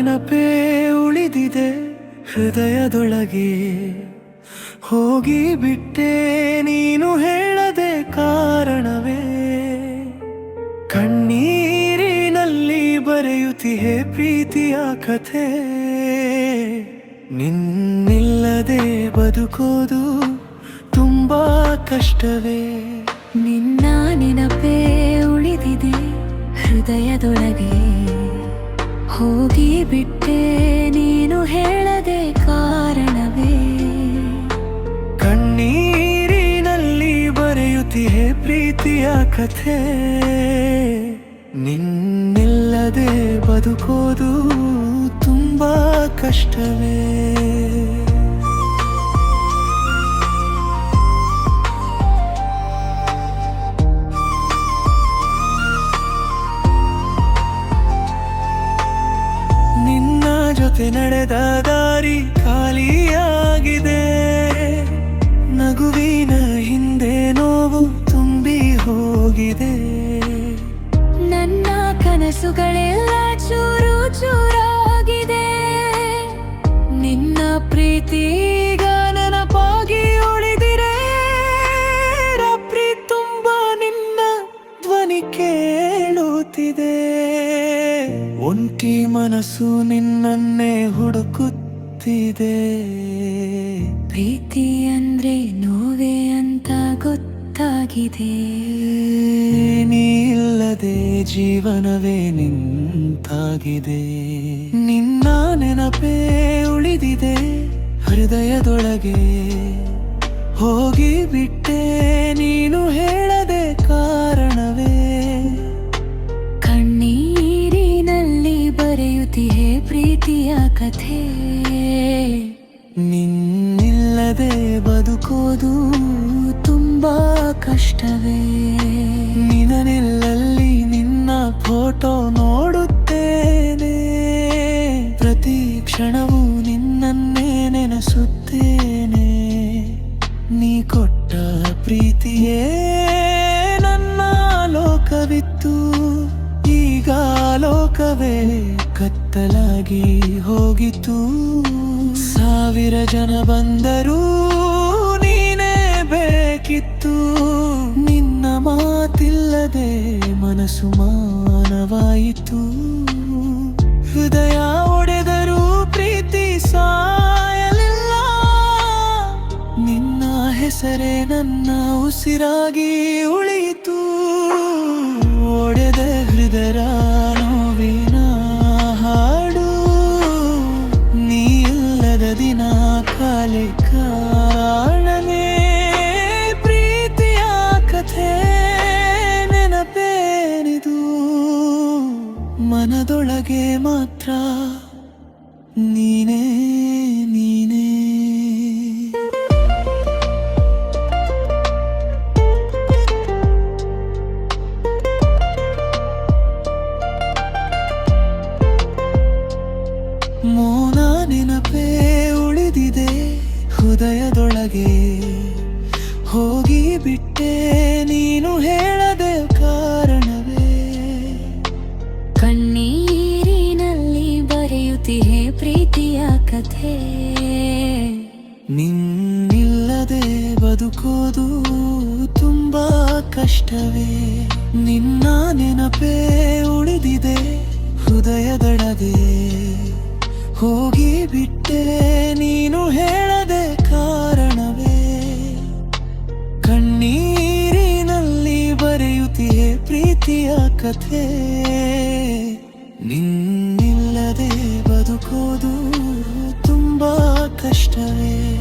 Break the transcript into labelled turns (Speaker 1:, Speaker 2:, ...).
Speaker 1: ನೆನಪೇ ಉಳಿದಿದೆ ಹೃದಯದೊಳಗೆ. ಹೋಗಿ ಬಿಟ್ಟೆ ನೀನು ಹೇಳದೆ ಕಾರಣವೇ. ಕಣ್ಣೀರಿನಲ್ಲಿ ಬರೆಯುತ್ತಿಯೇ ಪ್ರೀತಿಯ ಕಥೆ. ನಿನ್ನಿಲ್ಲದೆ ಬದುಕೋದು ತುಂಬಾ ಕಷ್ಟವೇ.
Speaker 2: ನಿನ್ನ ನೆನಪೇ ಉಳಿದಿದೆ ಹೃದಯದೊಳಗೆ. ಹೋಗಿ ಬಿಟ್ಟೆ ನೀನು ಹೇಳದೆ ಕಾರಣವೇ.
Speaker 1: ಕಣ್ಣೀರಿನಲ್ಲಿ ಬರೆಯುತ್ತಿಯೇ ಪ್ರೀತಿಯ ಕಥೆ. ನಿನ್ನಿಲ್ಲದೆ ಬದುಕೋದು ತುಂಬಾ ಕಷ್ಟವೇ. ನಿನ್ನ ಜೊತೆ ನಡೆದ ದಾರಿ ಖಾಲಿಯಾಗಿದೆ. ನಗುವಿನ ಹಿಂದೆ ನೋವು ತುಂಬಿ ಹೋಗಿದೆ.
Speaker 2: ನನ್ನ ಕನಸುಗಳೆಲ್ಲ ಚೂರು ಚೂರಾಗಿದೆ. ನಿನ್ನ ಪ್ರೀತಿ ಈಗ ನೆನಪಾಗಿ ಉಳಿದಿರೆ. ರಾತ್ರಿ ತುಂಬಾ ನಿನ್ನ ಧ್ವನಿ ಕೇಳುತ್ತಿದೆ.
Speaker 1: ಒಂಟಿ ಮನಸ್ಸು ನಿನ್ನನ್ನೇ ಹುಡುಕುತ್ತಿದೆ.
Speaker 2: ಪ್ರೀತಿ ಅಂದ್ರೆ ನೋವೇ ಅಂತ ಗೊತ್ತಾಗಿದೆ.
Speaker 1: ನೀ ಇಲ್ಲದೆ ಜೀವನವೇ ನಿಂತಾಗಿದೆ. ನಿನ್ನ ನೆನಪೇ ಉಳಿದಿದೆ ಹೃದಯದೊಳಗೆ. ಹೋಗಿ ಬಿಟ್ಟೆ ನೀನು ಹೇಳದೆ ಕಾರಣವೇ.
Speaker 2: ಕಣ್ಣೀರಿನಲ್ಲಿ ಬರೆಯುತ್ತಿಯೇ ಪ್ರೀತಿಯ ಕಥೆ.
Speaker 1: ನಿನ್ನಿಲ್ಲದೆ ಬದುಕೋದು ತುಂಬಾ ಕಷ್ಟವೇ. ನಿನ್ನಲ್ಲಲ್ಲಿ ನಿನ್ನ ಫೋಟೋ ನೋಡುತ್ತೇನೆ. ಪ್ರತಿ ಕ್ಷಣವೂ ನಿನ್ನನ್ನೇ ನೆನೆಸುತ್ತೇನೆ. ನೀ ಕೊಟ್ಟ ಪ್ರೀತಿಯೇ ನನ್ನ ಲೋಕವಿತ್ತು. ಈಗ ಲೋಕವೇ ಕತ್ತಲಾಗಿ ಹೋಗಿತು. ಸಾವಿರ ಜನ ಬಂದರೂ ನೀನೇ ಬೇಕಿತ್ತು. ನಿನ್ನ ಮಾತಿಲ್ಲದೆ ಮನಸ್ಸು ಮಾನವಾಯಿತು. ಹೃದಯ ಒಡೆದರೂ ಪ್ರೀತಿ ಸಾಯಲಿಲ್ಲ. ನಿನ್ನ ಹೆಸರೇ ನನ್ನ ಉಸಿರಾಗಿ ಉಳಿಯಿತು. ಒಡೆದ ಹೃದಯ ನೋವಿನ ಹಾಡು. ನೀ ಇಲ್ಲದ ದಿನ ಕಾಲೆ ಕಾಣನೆ. ಪ್ರೀತಿಯ ಕಥೆ ನೆನಪೇನಿದು. ಮನದೊಳಗೆ ಮಾತ್ರ ನೀನೇ ನೀನೇ. ಮೌನ ನೆನಪೇ ಉಳಿದಿದೆ ಹೃದಯದೊಳಗೆ. ಹೋಗಿ ಬಿಟ್ಟೆ ನೀನು ಹೇಳದೆ ಕಾರಣವೇ.
Speaker 2: ಕಣ್ಣೀರಿನಲ್ಲಿ ಬರೆಯುತ್ತಿಯೇ ಪ್ರೀತಿಯ ಕಥೆ.
Speaker 1: ನಿನ್ನಿಲ್ಲದೆ ಬದುಕೋದು ತುಂಬಾ ಕಷ್ಟವೇ. ನಿನ್ನ ನೆನಪೇ ಉಳಿದಿದೆ ಹೃದಯದೊಳಗೆ. ಹೋಗಿ ಬಿಟ್ಟೆ ನೀನು ಹೇಳದೆ ಕಾರಣವೇ. ಕಣ್ಣೀರಿನಲ್ಲಿ ಬರೆಯುತ್ತಿಯೇ ಪ್ರೀತಿಯ ಕಥೆ. ನಿನ್ನಿಲ್ಲದೆ ಬದುಕೋದು ತುಂಬಾ ಕಷ್ಟವೇ.